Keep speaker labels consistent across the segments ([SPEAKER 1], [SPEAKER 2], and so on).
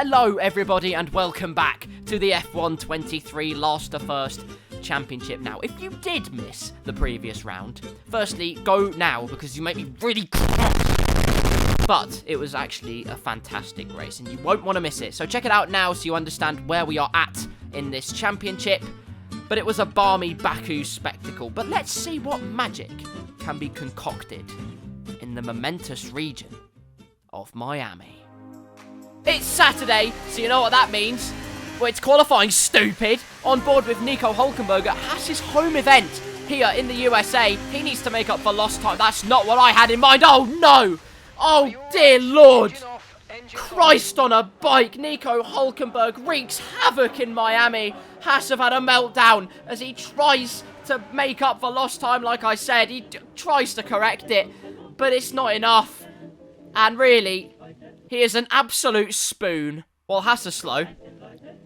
[SPEAKER 1] Hello everybody and welcome back to the F1 23 Last to First Championship. Now, if you did miss the previous round, firstly, go now because you make me really cross. But it was actually a fantastic race and you won't want to miss it. So check it out now so you understand where we are at in this championship. But it was a balmy Baku spectacle. But let's see what magic can be concocted in the momentous region of Miami. It's Saturday, so you know what that means. Well, it's qualifying, stupid. On board with Nico Hülkenberg at Haas's home event here in the USA. He needs to make up for lost time. That's not what I had in mind. Oh, no. Oh, dear Lord. Christ on a bike. Nico Hülkenberg wreaks havoc in Miami. Haas have had a meltdown as he tries to make up for lost time, like I said. He tries to correct it, but it's not enough. And really, he is an absolute spoon. Well, Haas are slow,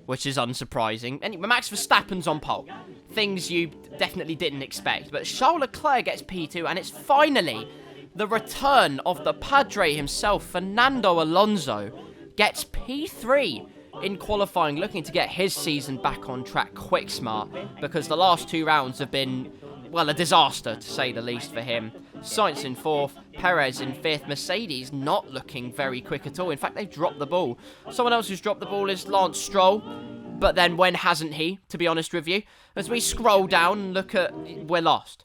[SPEAKER 1] which is unsurprising. Anyway, Max Verstappen's on pole. Things you definitely didn't expect. But Charles Leclerc gets P2, and it's finally the return of the Padre himself. Fernando Alonso gets P3 in qualifying, looking to get his season back on track quick smart, because the last two rounds have been, well, a disaster, to say the least, for him. Sainz in 4th, Perez in 5th, Mercedes not looking very quick at all. In fact, they've dropped the ball. Someone else who's dropped the ball is Lance Stroll, but then when hasn't he, to be honest with you? As we scroll down and look at, we're lost.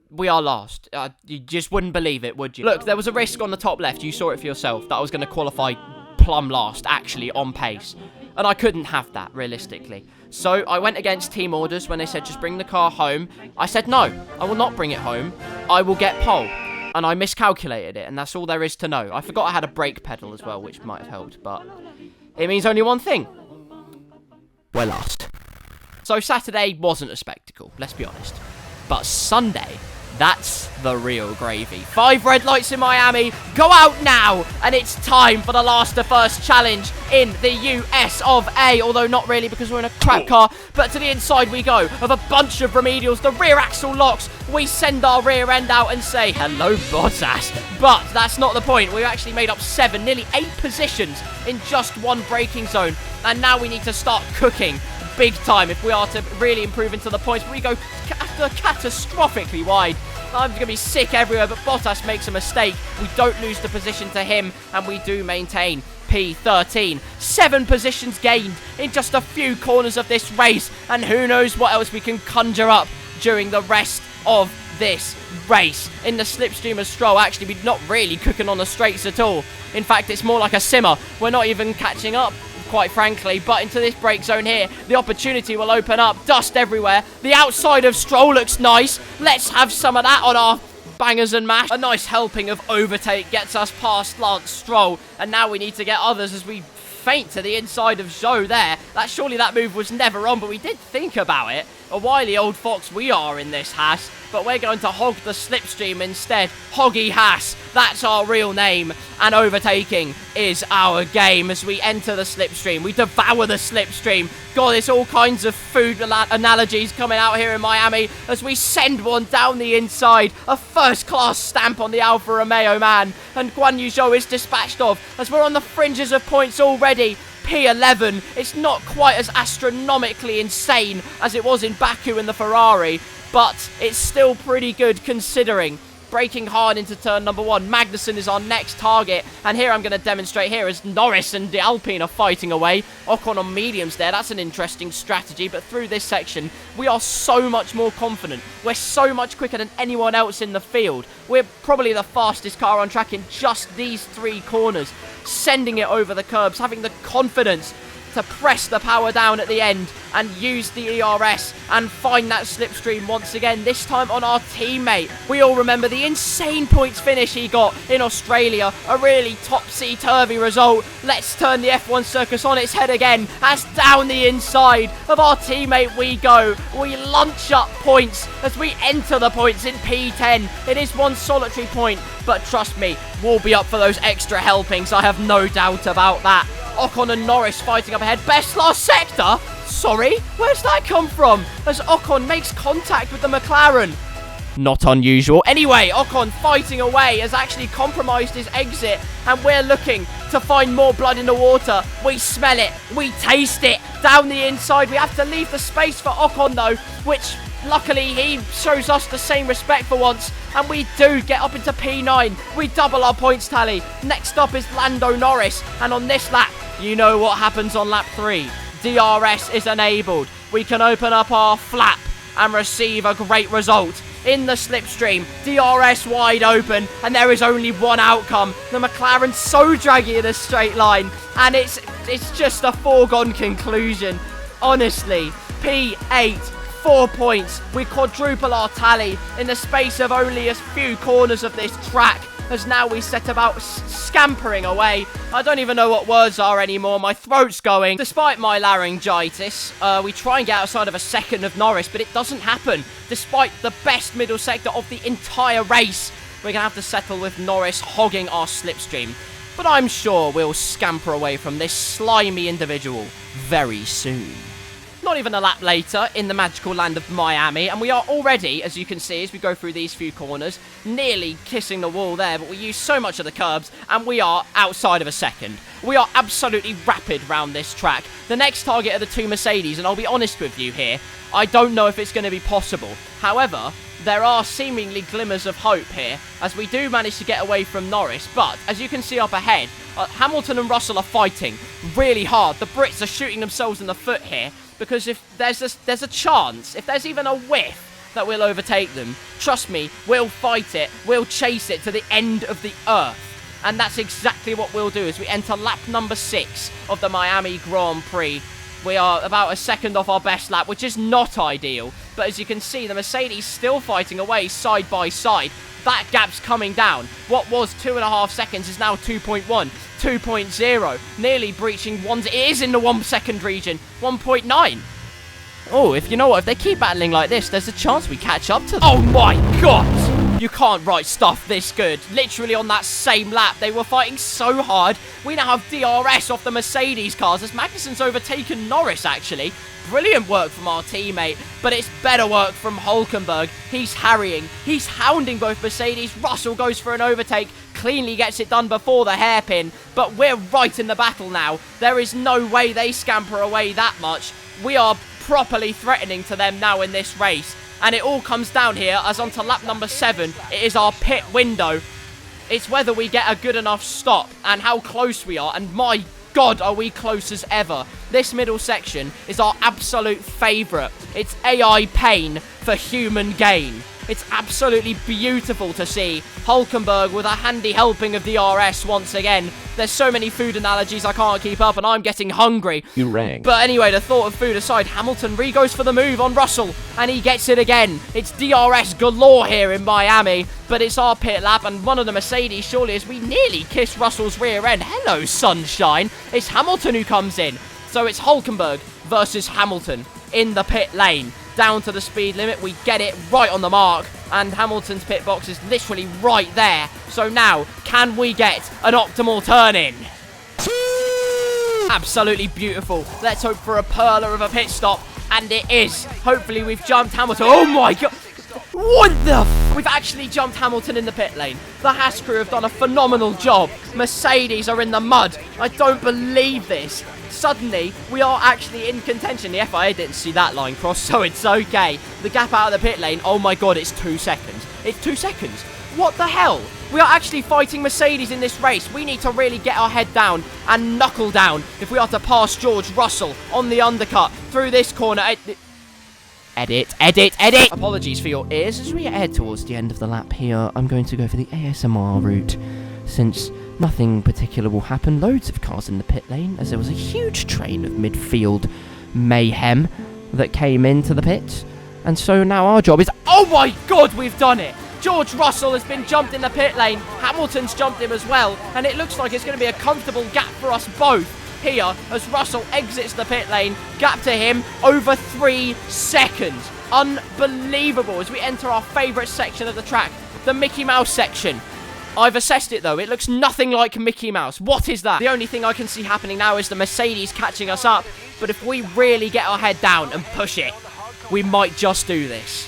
[SPEAKER 1] We are lost. You just wouldn't believe it, would you? Look, there was a risk on the top left, you saw it for yourself, that I was going to qualify plumb last, actually, on pace. And I couldn't have that, realistically. So I went against team orders when they said just bring the car home. I said no, I will not bring it home. I will get pole. And I miscalculated it, and that's all there is to know. I forgot I had a brake pedal as well, which might have helped, but it means only one thing. We're lost. So Saturday wasn't a spectacle, let's be honest. But Sunday, that's the real gravy. 5 red lights in Miami. Go out now. And it's time for the last to first challenge in the US of A. Although not really, because we're in a crap car. But to the inside we go of a bunch of remedials. The rear axle locks. We send our rear end out and say, hello, Bottas. But that's not the point. We've actually made up 7, nearly 8 positions in just one braking zone. And now we need to start cooking big time if we are to really improve into the points. But we go catastrophically wide. I'm going to be sick everywhere, but Bottas makes a mistake. We don't lose the position to him, and we do maintain P13. 7 positions gained in just a few corners of this race, and who knows what else we can conjure up during the rest of this race. In the slipstream of Stroll, actually, we're not really cooking on the straights at all. In fact, it's more like a simmer. We're not even catching up, quite frankly, but into this brake zone here, the opportunity will open up. Dust everywhere. The outside of Stroll looks nice. Let's have some of that on our bangers and mash. A nice helping of overtake gets us past Lance Stroll, and now we need to get others as we feint to the inside of Zhou there. Surely that move was never on, but we did think about it. A wily old fox we are in this Haas, but we're going to hog the slipstream instead. Hoggy Haas, that's our real name, and overtaking is our game as we enter the slipstream. We devour the slipstream. God, there's all kinds of food analogies coming out here in Miami as we send one down the inside. A first-class stamp on the Alfa Romeo man, and Guan Yu Zhou is dispatched off as we're on the fringes of points already. P11, it's not quite as astronomically insane as it was in Baku in the Ferrari, but it's still pretty good considering. Braking hard into turn number 1. Magnussen is our next target, and here I'm going to demonstrate here as Norris and the Alpine are fighting away. Ocon on mediums there, that's an interesting strategy, but through this section, we are so much more confident. We're so much quicker than anyone else in the field. We're probably the fastest car on track in just these 3 corners, sending it over the curbs, having the confidence to press the power down at the end and use the ERS and find that slipstream once again, this time on our teammate. We all remember the insane points finish he got in Australia, a really topsy-turvy result. Let's turn the F1 circus on its head again as down the inside of our teammate we go. We lunch up points as we enter the points in P10. It is one solitary point, but trust me, we'll be up for those extra helpings, I have no doubt about that. Ocon and Norris fighting up ahead. Best last sector? Sorry, where's that come from? As Ocon makes contact with the McLaren. Not unusual. Anyway, Ocon fighting away has actually compromised his exit, and we're looking to find more blood in the water. We smell it. We taste it. Down the inside, we have to leave the space for Ocon, though, which luckily he shows us the same respect for once, and we do get up into P9. We double our points tally. Next up is Lando Norris, and on this lap, you know what happens on lap 3. DRS is enabled. We can open up our flap and receive a great result. In the slipstream, DRS wide open, and there is only one outcome. The McLaren's so draggy in a straight line, and it's just a foregone conclusion. Honestly, P8, 4 points. We quadruple our tally in the space of only a few corners of this track, as now we set about scampering away. I don't even know what words are anymore. My throat's going. Despite my laryngitis, we try and get outside of a second of Norris, but it doesn't happen. Despite the best middle sector of the entire race, we're going to have to settle with Norris hogging our slipstream. But I'm sure we'll scamper away from this slimy individual very soon. Not even a lap later, in the magical land of Miami, and we are already, as you can see as we go through these few corners, nearly kissing the wall there, but we use so much of the curbs, and we are outside of a second. We are absolutely rapid round this track. The next target are the 2 Mercedes, and I'll be honest with you here, I don't know if it's going to be possible. However, there are seemingly glimmers of hope here, as we do manage to get away from Norris, but as you can see up ahead, Hamilton and Russell are fighting really hard. The Brits are shooting themselves in the foot here, because if there's a chance, if there's even a whiff that we'll overtake them, trust me, we'll fight it, we'll chase it to the end of the earth. And that's exactly what we'll do as we enter lap number 6 of the Miami Grand Prix. We are about a second off our best lap, which is not ideal. But as you can see, the Mercedes still fighting away side by side. That gap's coming down. What was 2.5 seconds is now 2.1, 2.0, nearly breaching 1. It is in the 1 second region, 1.9. Oh, if you know what, if they keep battling like this, there's a chance we catch up to them. Oh my god! You can't write stuff this good. Literally on that same lap, they were fighting so hard. We now have DRS off the Mercedes cars as Magnussen's overtaken Norris, actually. Brilliant work from our teammate, but it's better work from Hülkenberg. He's harrying, he's hounding both Mercedes. Russell goes for an overtake, cleanly gets it done before the hairpin, but we're right in the battle now. There is no way they scamper away that much. We are properly threatening to them now in this race, and it all comes down here as onto lap number 7. It is our pit window. It's whether we get a good enough stop and how close we are, and my God, are we close as ever. This middle section is our absolute favourite. It's AI pain for human gain. It's absolutely beautiful to see. Hülkenberg with a handy helping of DRS once again. There's so many food analogies I can't keep up, and I'm getting hungry.
[SPEAKER 2] You rang.
[SPEAKER 1] But anyway, the thought of food aside, Hamilton re-goes for the move on Russell, and he gets it again. It's DRS galore here in Miami, but it's our pit lap, and one of the Mercedes, surely, as we nearly kiss Russell's rear end. Hello, sunshine. It's Hamilton who comes in. So it's Hülkenberg versus Hamilton in the pit lane. Down to the speed limit, we get it right on the mark, and Hamilton's pit box is literally right there. So now, can we get an optimal turn in? Absolutely beautiful. Let's hope for a perler of a pit stop, and it is. Hopefully we've jumped Hamilton. Oh my god! What the f? We've actually jumped Hamilton in the pit lane. The Haas crew have done a phenomenal job. Mercedes are in the mud. I don't believe this. Suddenly, we are actually in contention. The FIA didn't see that line cross, so it's okay. The gap out of the pit lane, oh my god, it's 2 seconds. It's 2 seconds. What the hell? We are actually fighting Mercedes in this race. We need to really get our head down and knuckle down if we are to pass George Russell on the undercut through this corner. Edit. Apologies for your ears. As we head towards the end of the lap here, I'm going to go for the ASMR route, since nothing particular will happen. Loads of cars in the pit lane, as there was a huge train of midfield mayhem that came into the pit. And so now our job is... Oh my god, we've done it! George Russell has been jumped in the pit lane. Hamilton's jumped him as well. And it looks like it's going to be a comfortable gap for us both here as Russell exits the pit lane. Gap to him over 3 seconds. Unbelievable as we enter our favourite section of the track, the Mickey Mouse section. I've assessed it though, it looks nothing like Mickey Mouse. What is that? The only thing I can see happening now is the Mercedes catching us up, but if we really get our head down and push it, we might just do this.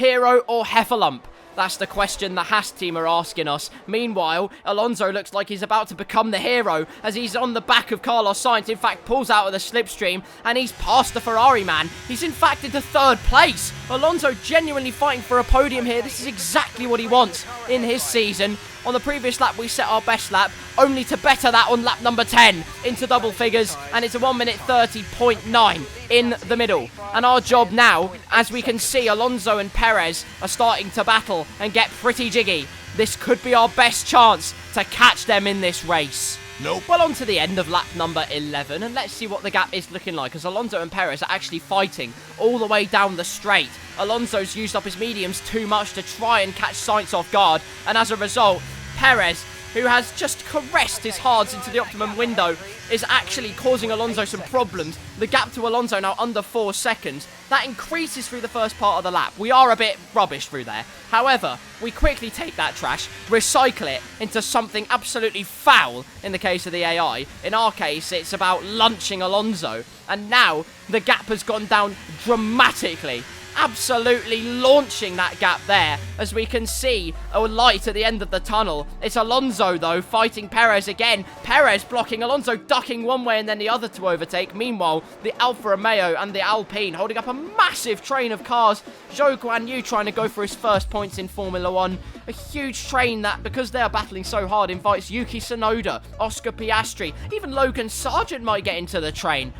[SPEAKER 1] Hero or Heffalump? That's the question the Haas team are asking us. Meanwhile, Alonso looks like he's about to become the hero as he's on the back of Carlos Sainz. In fact, pulls out of the slipstream and he's past the Ferrari man. He's in fact into 3rd place. Alonso genuinely fighting for a podium here. This is exactly what he wants in his season. On the previous lap, we set our best lap, only to better that on lap number 10 into double figures, and it's a 1:30.9 in the middle. And our job now, as we can see, Alonso and Perez are starting to battle and get pretty jiggy. This could be our best chance to catch them in this race.
[SPEAKER 2] Nope.
[SPEAKER 1] Well, on to the end of lap number 11, and let's see what the gap is looking like, as Alonso and Perez are actually fighting all the way down the straight. Alonso's used up his mediums too much to try and catch Sainz off guard, and as a result, Perez, who has just caressed his hards into the optimum window, is actually causing Alonso some problems. The gap to Alonso now under 4 seconds. That increases through the first part of the lap. We are a bit rubbish through there. However, we quickly take that trash, recycle it into something absolutely foul in the case of the AI. In our case, it's about lunching Alonso. And now the gap has gone down dramatically. Absolutely launching that gap there, as we can see a light at the end of the tunnel. It's Alonso, though, fighting Perez again. Perez blocking, Alonso ducking one way and then the other to overtake. Meanwhile, the Alfa Romeo and the Alpine holding up a massive train of cars. Zhou Guan Yu trying to go for his first points in Formula 1. A huge train that, because they are battling so hard, invites Yuki Tsunoda, Oscar Piastri, even Logan Sargent might get into the train.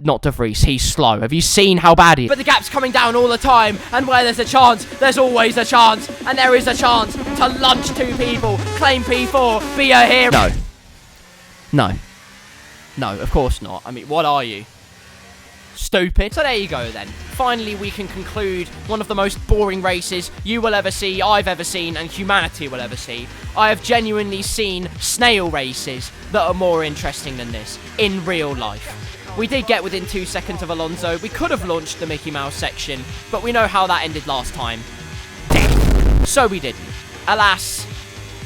[SPEAKER 1] Not De Vries, he's slow. Have you seen how bad he is? But the gap's coming down all the time, and where there's a chance, there's always a chance, and there is a chance to lunch 2 people, claim P4, be a hero. No. No. No, of course not. I mean, what are you? Stupid. So there you go then. Finally, we can conclude one of the most boring races you will ever see, I've ever seen, and humanity will ever see. I have genuinely seen snail races that are more interesting than this in real life. We did get within 2 seconds of Alonso. We could have launched the Mickey Mouse section, but we know how that ended last time. Dead. So we didn't. Alas,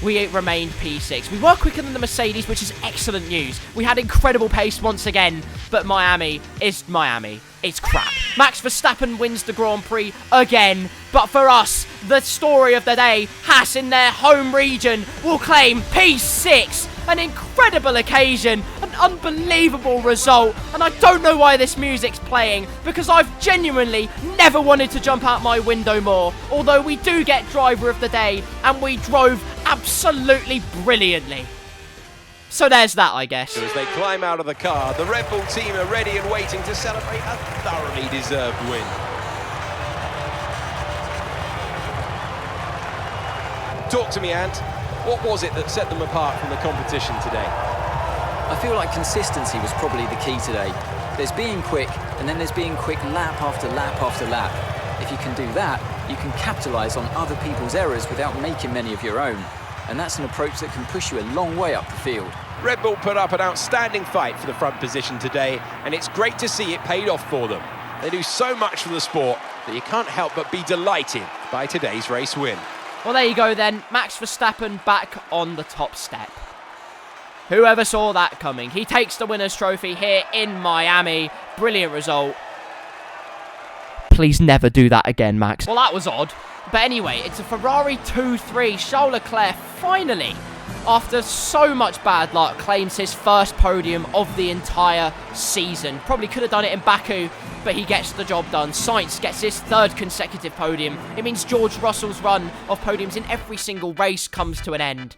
[SPEAKER 1] we remained P6. We were quicker than the Mercedes, which is excellent news. We had incredible pace once again, but Miami is Miami. It's crap. Max Verstappen wins the Grand Prix again, but for us, the story of the day, Haas in their home region will claim P6. An incredible occasion, an unbelievable result, and I don't know why this music's playing, because I've genuinely never wanted to jump out my window more, although we do get driver of the day, and we drove absolutely brilliantly. So there's that, I guess.
[SPEAKER 2] As they climb out of the car, the Red Bull team are ready and waiting to celebrate a thoroughly deserved win. Talk to me, Ant. What was it that set them apart from the competition today?
[SPEAKER 3] I feel like consistency was probably the key today. There's being quick, and then there's being quick lap after lap after lap. If you can do that, you can capitalise on other people's errors without making many of your own. And that's an approach that can push you a long way up the field.
[SPEAKER 2] Red Bull put up an outstanding fight for the front position today, and it's great to see it paid off for them. They do so much for the sport that you can't help but be delighted by today's race win.
[SPEAKER 1] Well, there you go then. Max Verstappen back on the top step. Whoever saw that coming? He takes the winner's trophy here in Miami. Brilliant result. Please never do that again, Max. Well, that was odd. But anyway, it's a Ferrari 2-3. Charles Leclerc finally, after so much bad luck, claims his first podium of the entire season. Probably could have done it in Baku, but he gets the job done. Sainz gets his 3rd consecutive podium. It means George Russell's run of podiums in every single race comes to an end.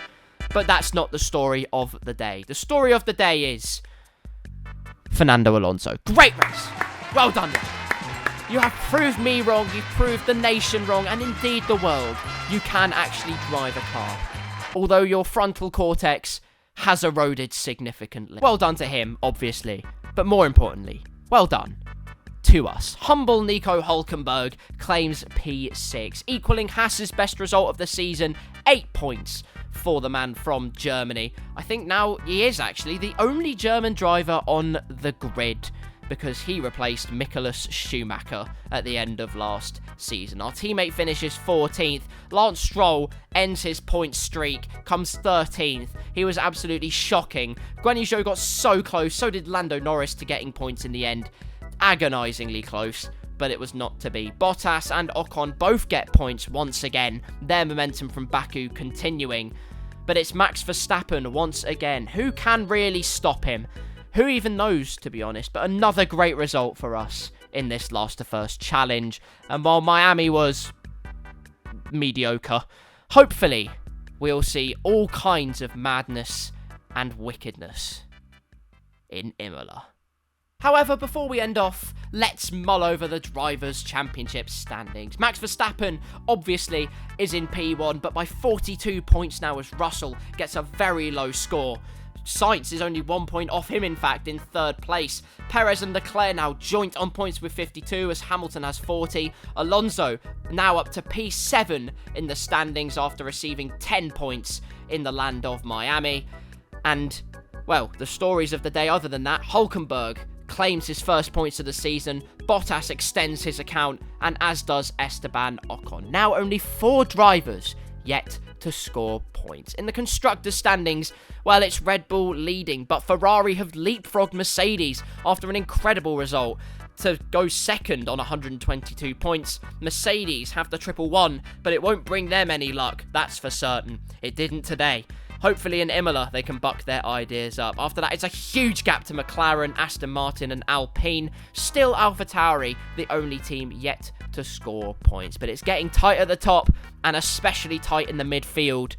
[SPEAKER 1] But that's not the story of the day. The story of the day is Fernando Alonso. Great race. Well done. You have proved me wrong, you've proved the nation wrong, and indeed the world. You can actually drive a car. Although your frontal cortex has eroded significantly. Well done to him, obviously. But more importantly, well done to us. Humble Nico Hülkenberg claims P6, equaling Haas's best result of the season, 8 points for the man from Germany. I think now he is actually the only German driver on the grid, because he replaced Michael Schumacher at the end of last season. Our teammate finishes 14th. Lance Stroll ends his point streak, comes 13th. He was absolutely shocking. Guan Yu Zhou got so close, so did Lando Norris to getting points in the end. Agonisingly close. but it was not to be. Bottas and Ocon both get points once again, their momentum from Baku continuing. But it's Max Verstappen once again. Who can really stop him? Who even knows, to be honest? But another great result for us in this last to first challenge. And while Miami was mediocre, hopefully we'll see all kinds of madness and wickedness in Imola. However, before we end off, let's mull over the Drivers' Championship standings. Max Verstappen, obviously, is in P1, but by 42 points now as Russell gets a very low score. Sainz is only 1 point off him, in fact, in third place. Perez and Leclerc now joint on points with 52, as Hamilton has 40. Alonso now up to P7 in the standings after receiving 10 points in the land of Miami. And, well, the stories of the day other than that, Hülkenberg claims his first points of the season, Bottas extends his account, and as does Esteban Ocon. Now only 4 drivers yet to score points. In the constructors' standings, well, it's Red Bull leading, but Ferrari have leapfrogged Mercedes after an incredible result to go second on 122 points. Mercedes have the triple one, but it won't bring them any luck, that's for certain. It didn't today. Hopefully in Imola, they can buck their ideas up. After that, it's a huge gap to McLaren, Aston Martin and Alpine. Still AlphaTauri, the only team yet to score points. But it's getting tight at the top, and especially tight in the midfield.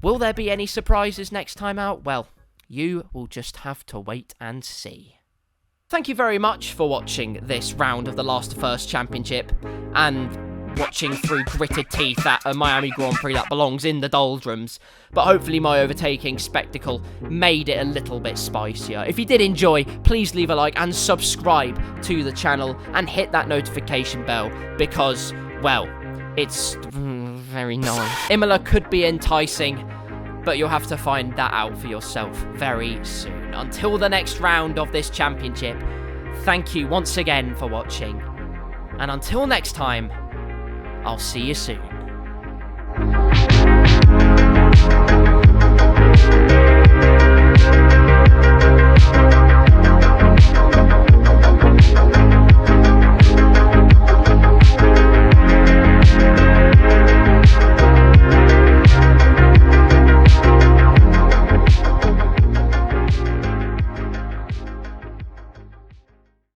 [SPEAKER 1] Will there be any surprises next time out? Well, you will just have to wait and see. Thank you very much for watching this round of the Last to First Championship, and watching through gritted teeth at a Miami Grand Prix that belongs in the doldrums. But hopefully my overtaking spectacle made it a little bit spicier. If you did enjoy, please leave a like and subscribe to the channel and hit that notification bell because, well, it's very nice. Imola could be enticing, but you'll have to find that out for yourself very soon. Until the next round of this championship, thank you once again for watching. And until next time, I'll see you soon.